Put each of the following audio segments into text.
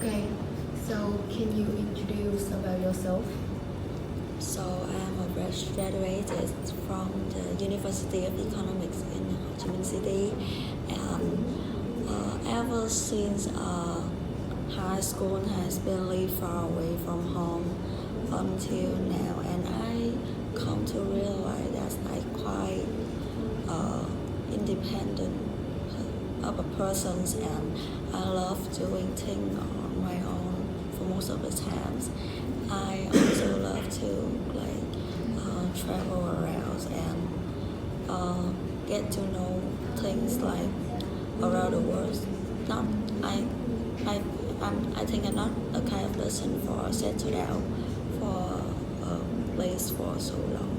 Okay, so can you introduce about yourself? So I am a fresh graduated from the University of Economics in Ho Chi Minh City, and ever since high school has been lived far away from home until now, and I come to realize that I quite independent of a person, and I love doing things on my own for most of the times. I also love to travel around and get to know things like around the world. Not I think I'm not a kind of person for settle down for a place for so long.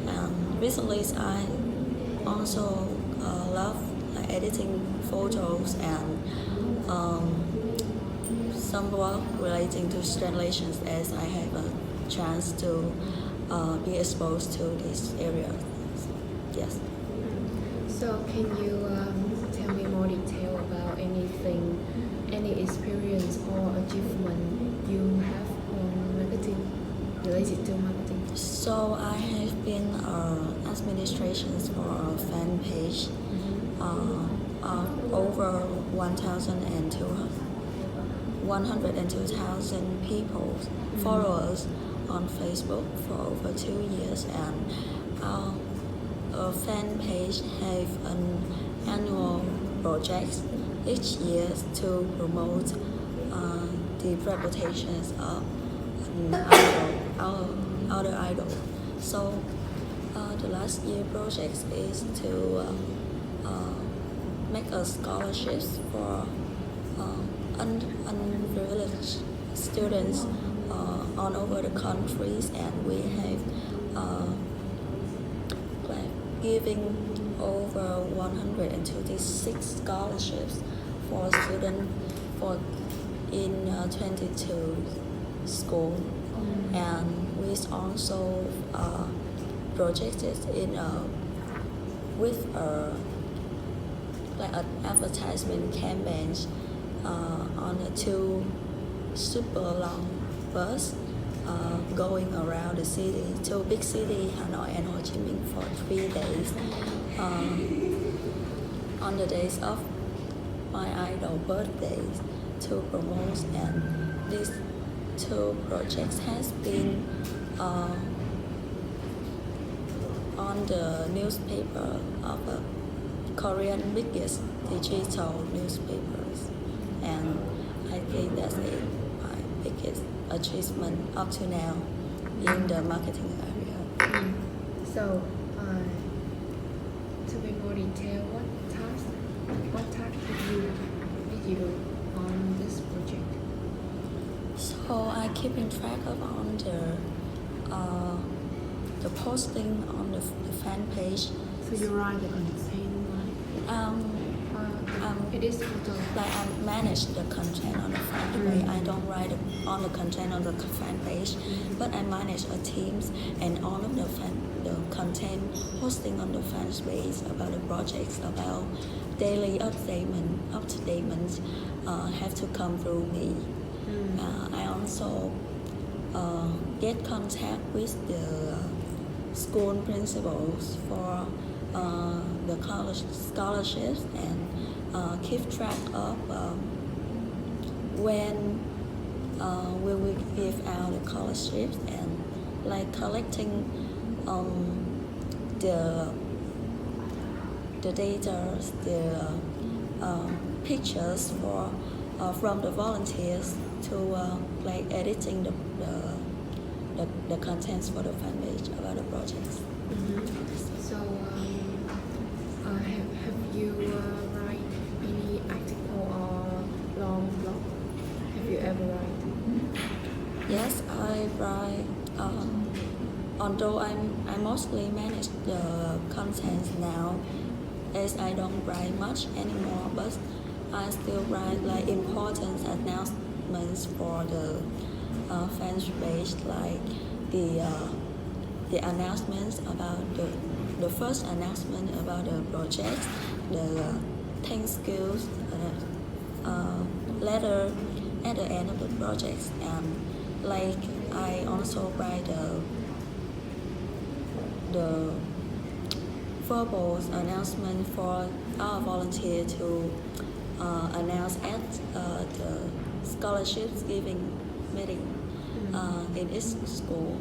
And recently I also love editing photos and some work relating to translations as I have a chance to be exposed to this area. Yes. So can you tell me more detail about anything, any experience or achievement you have on marketing, related to marketing? So I have been administrations for a fan page over 102,000 people followers on Facebook for over 2 years, and our fan page have an annual project each year to promote the reputations of our idol. So the last year project is to make a scholarships for unprivileged students all over the countries, and we have giving over 126 scholarships for students for in 22 schools, and we also projected in with an advertisement campaigns on a 2 super long bus going around the city, 2 big city, Hanoi and Ho Chi Minh, for 3 days. On the days of my idol birthdays to promote, and these 2 projects has been on the newspaper of a Korean biggest digital newspapers, and I think that's my biggest achievement up to now in the marketing area. So to be more detailed, what task did you do on this project? So I keeping track of on the posting on the fan page. So you write the content, it is photo. Like I manage the content on the fan page. I don't write on the content on the fan page, but I manage a teams, and all of the content posting on the fan page about the projects, about daily updatements have to come through me. I also get contact with the school principals for the college scholarships, and keep track of when we will give out the scholarships, and like collecting the data, the pictures for from the volunteers to like editing the contents for the fan page about the projects. So have you write any article or long blog? Have you ever write? Yes, I write. Although I mostly manage the contents now, as I don't write much anymore, but I still write like important announcements for the fan page, like the announcements about the first announcement about the project, the thank yous letter, at the end of the project. And like I also write the verbal announcement for our volunteer to announce at the scholarships giving meeting in each school.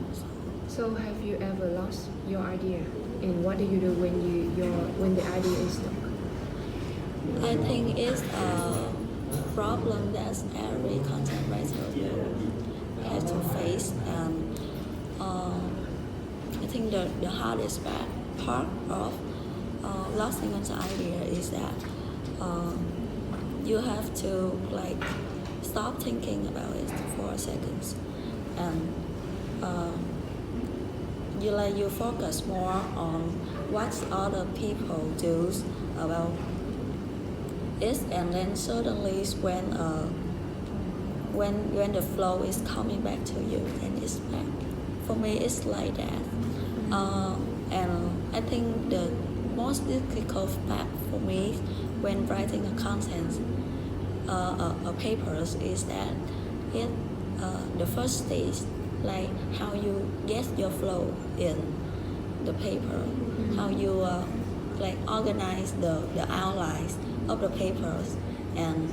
So have you ever lost your idea? And what do you do when the idea is stuck? I think it's a problem that every content writer will have to face, and I think the hardest part of losing an idea is that you have to like stop thinking about it for a second, and you focus more on what other people do about it, and then suddenly when the flow is coming back to you, then it's back. For me, it's like that, and I think the most difficult part for me when writing a content, a papers, is that the first stage, like how you get your flow in the paper, how you like organize the outlines of the papers, and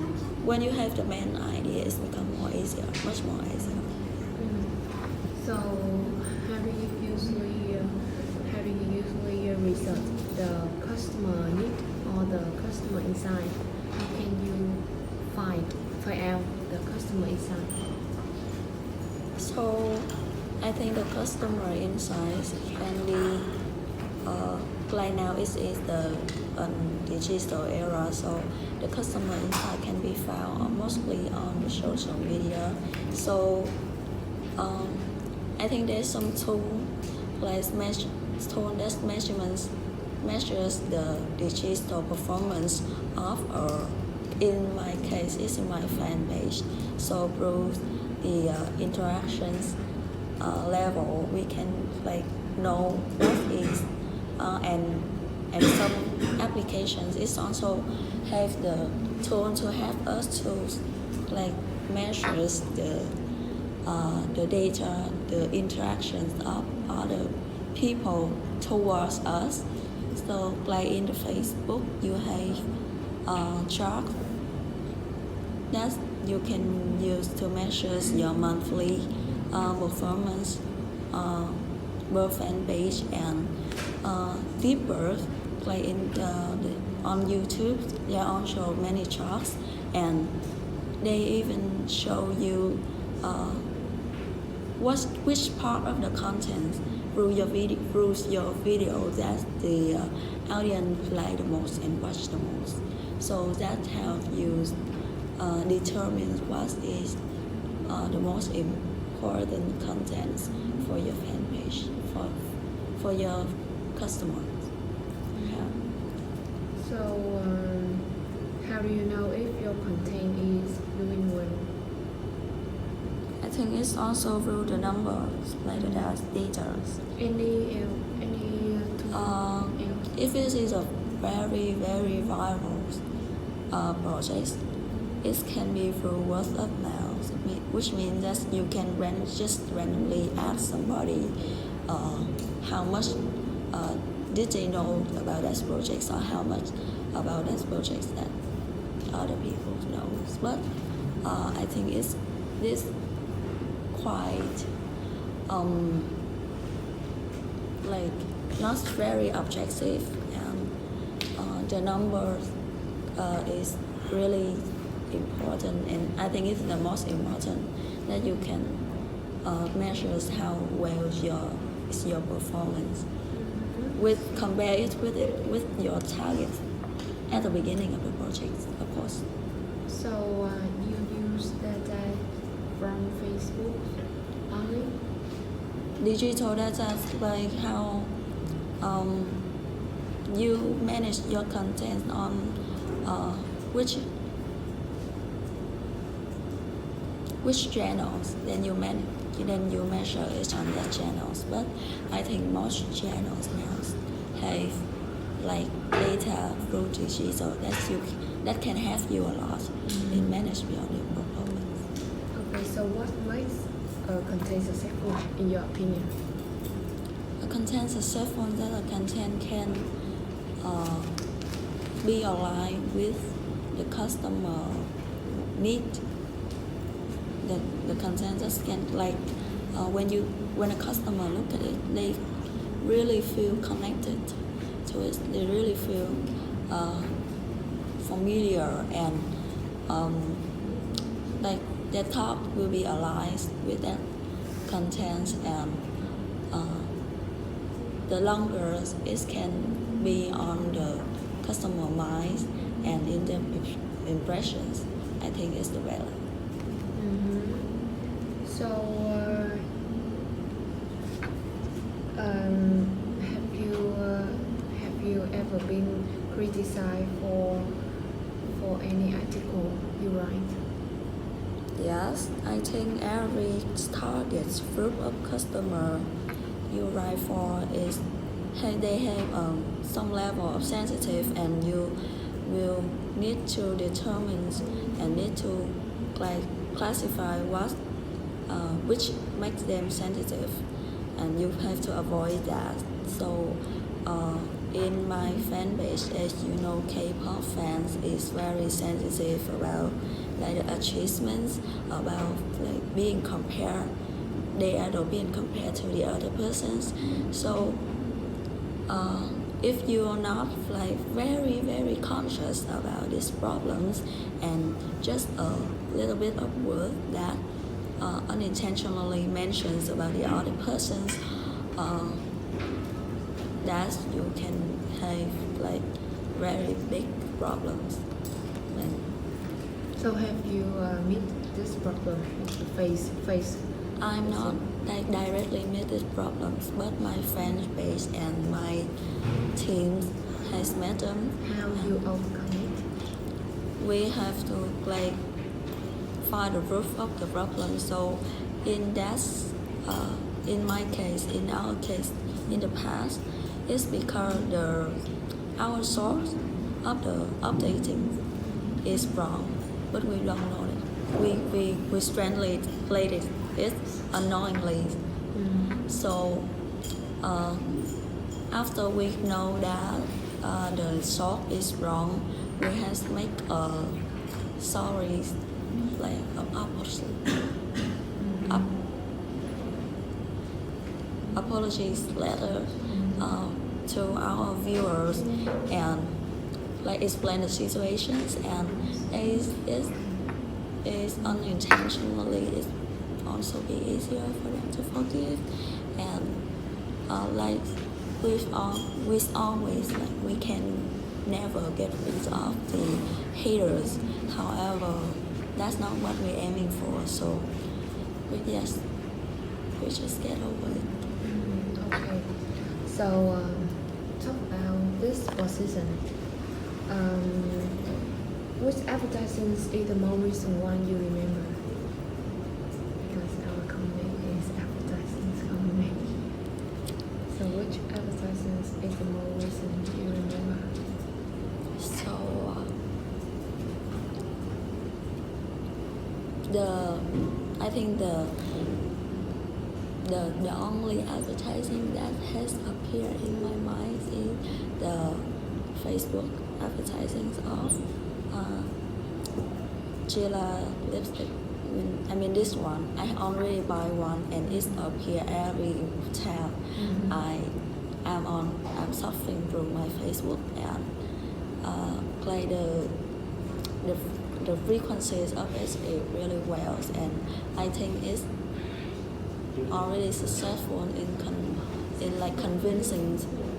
when you have the main idea, it's become much more easier. So how do you usually research the customer need or the customer insight? How can you find out the customer insight? So I think the customer insights can be like now it is the digital era, so the customer insight can be found mostly on the social media. So I think there's some tool like measures the digital performance of, or in my case it's in my fan page, so through the interactions level we can like know what is and some applications is also have the tool to help us to like measures the data, the interactions of other people towards us. So like in the Facebook you have chart that you can use to measure your monthly performance per fan page, and deeper like on YouTube there are also many charts, and they even show you which part of the content through your video that the audience like the most and watch the most. So that helps you determine what is the most important content for your fan page, for your customers. Yeah. So how do you know if your content is doing well? I think it's also through the numbers, like the data. Any tool? If it is a very viral project, it can be through word of mouth, which means that you can just randomly ask somebody how much did they know about that project, or how much about that project that other people know. But I think it's quite like not very objective, and the numbers is really important, and I think it's the most important that you can measure how well your performance compare it with your target at the beginning of the project, of course. So you use data from Facebook only? Digital data like how you manage your content on which channels, then you measure it on that channels. But I think most channels now have like data through digital that can help you a lot in managing your performance. Okay, so what makes a content successful in your opinion? A content successful that a content can be aligned with the customer need. The content just can when a customer look at it, they really feel connected to it. They really feel familiar and like their thought will be aligned with that content, and the longer it can be on the customer minds and in their impressions, I think is the better. So, have you ever been criticized for any article you write? Yes, I think every target group of customer you write for is they have some level of sensitive, and you will need to determine and need to classify which makes them sensitive, and you have to avoid that. So in my fan base, as you know, K-pop fans is very sensitive about like the achievements, about like being compared, they are being compared to the other persons. So if you are not like very conscious about these problems, and just a little bit of word that unintentionally mentions about the other persons, that you can have like very big problems. And So have you meet this problem face? I'm not like directly meet these problems, but my fan base and my team has met them. How you overcome it? We have to like find the root of the problem. So in my case, in our case, in the past, it's because our source of the updating is wrong, but we don't know it. We translated it unknowingly. So after we know that the source is wrong, we have to make a sorry, like apologies letter to our viewers, and like explain the situations, and is unintentionally, it also be easier for them to forgive, and like with always, like we can never get rid of the haters. However, that's not what we're aiming for. So we just get over it. Okay. So talk about this position. Which advertisements is the most recent one you remember? Because our company is advertising company. So which advertisements is the most recent you remember? So I think the only advertising that has appeared in my mind is the Facebook advertising of Gila lipstick. I mean this one, I already buy one, and it's appear every time. I'm surfing through my Facebook, and play the frequencies of it really well, and I think it's already successful in like convincing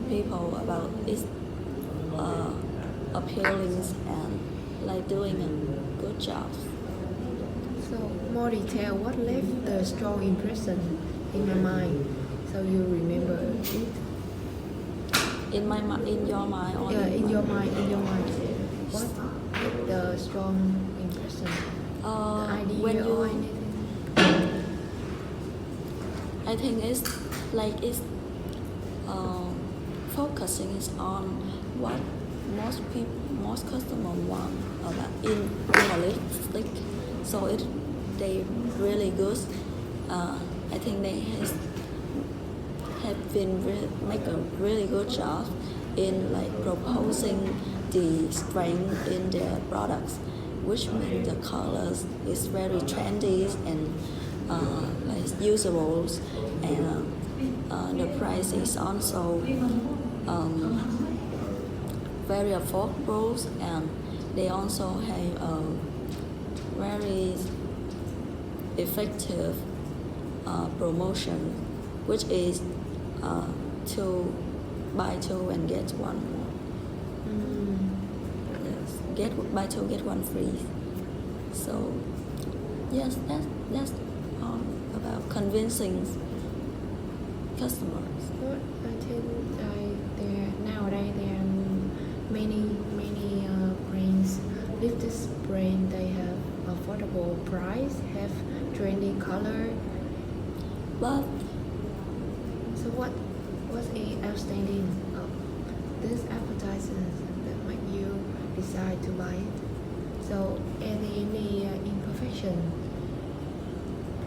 people about its appealing, and like doing a good job. So more detail, what left the strong impression in your mind? So you remember it? In your mind, or Yeah, in your mind. What left the strong impression? The idea when you, or anything? I think it's focusing is on what most customer want about in a lipstick. So they really good. I think they have been make a really good job in like proposing the strength in their products, which means the colors is very trendy and like usable, and the price is also very affordable, and they also have a very effective promotion, which is to buy two and get one more. Yes, buy two get one free. So yes, that's all about convincing customers. But I think nowadays there are many brands. With this brand, they have affordable price, have trendy color. But So what's outstanding of this advertisement that make you decide to buy it? So any imperfection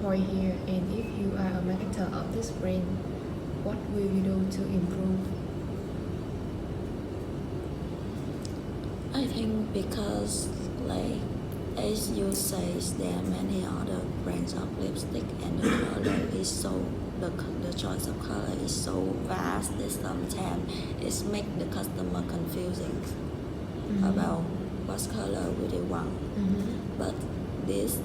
point here, and if you are a marketer of this brand, what will you do to improve? I think because like as you say, there are many other brands of lipstick, and the color is so the choice of color is so vast that sometimes it make the customer confusing about what color will they want. But this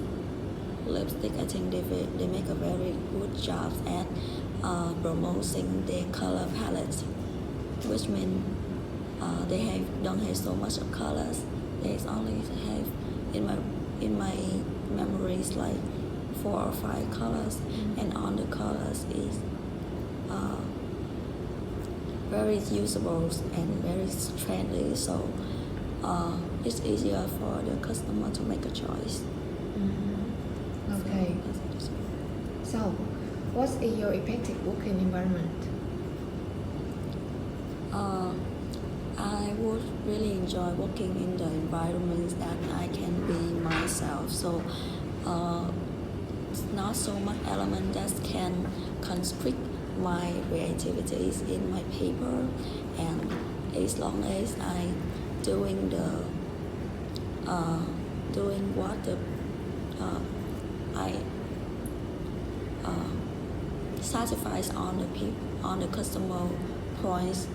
lipstick, I think they make a very good job at promoting their color palette, which means they don't have so much of colors. They only have in my memories like 4 or 5 colors, and all the colors is very usable and very trendy. So it's easier for the customer to make a choice. Okay. So, what is your effective working environment? I would really enjoy working in the environments that I can be myself. So it's not so much element that can constrict my creativities in my paper, and as long as I doing what I satisfies on the customer points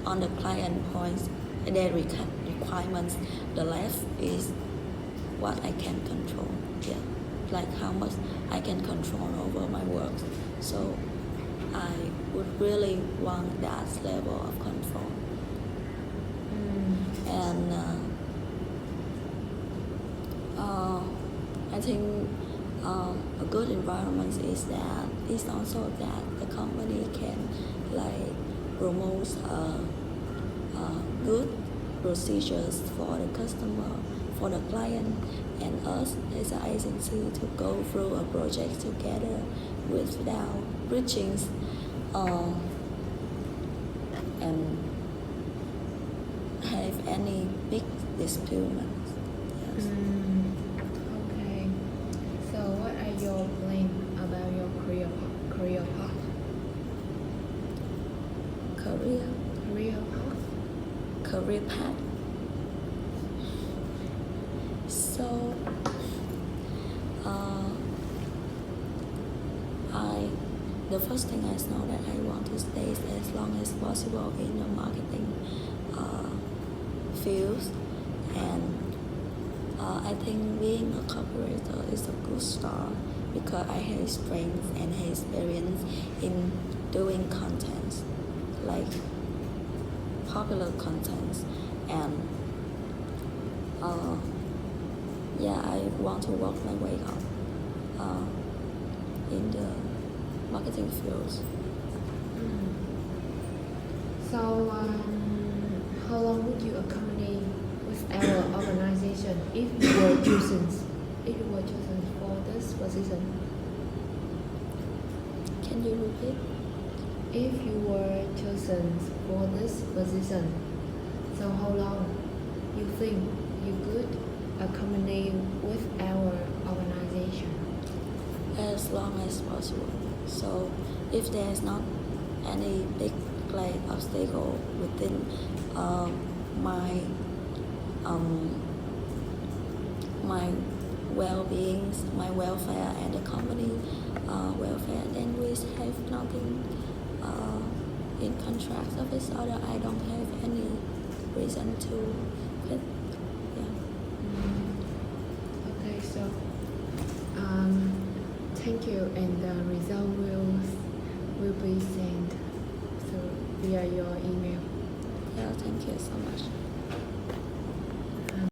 on the client points, their requirements. The left is what I can control. Yeah, like how much I can control over my work. So I would really want that level of control. And I think a good environment is also that the company can like promote good procedures for the customer, for the client, and us as an agency to go through a project together without breaching and have any big disputes. Yes. Okay. So, what are your plans about your career path? Career path. So the first thing I know that I want to stay as long as possible in the marketing field, and I think being a copywriter is a good start because I have strength and have experience in doing content, like popular content, and I want to work my way up in the marketing fields. So, how long would you accompany with our organization if you were chosen? If you were chosen for this position? Can you repeat? If you were chosen for this position, so how long you think you could accompany with our organization? long as possible. So if there's not any big like obstacle within my my well-being, my welfare, and the company welfare, then we have nothing in contract of each other. I don't have any reason to quit. Yeah. Okay, so thank you, and the result will be sent through via your email. Yeah, thank you so much.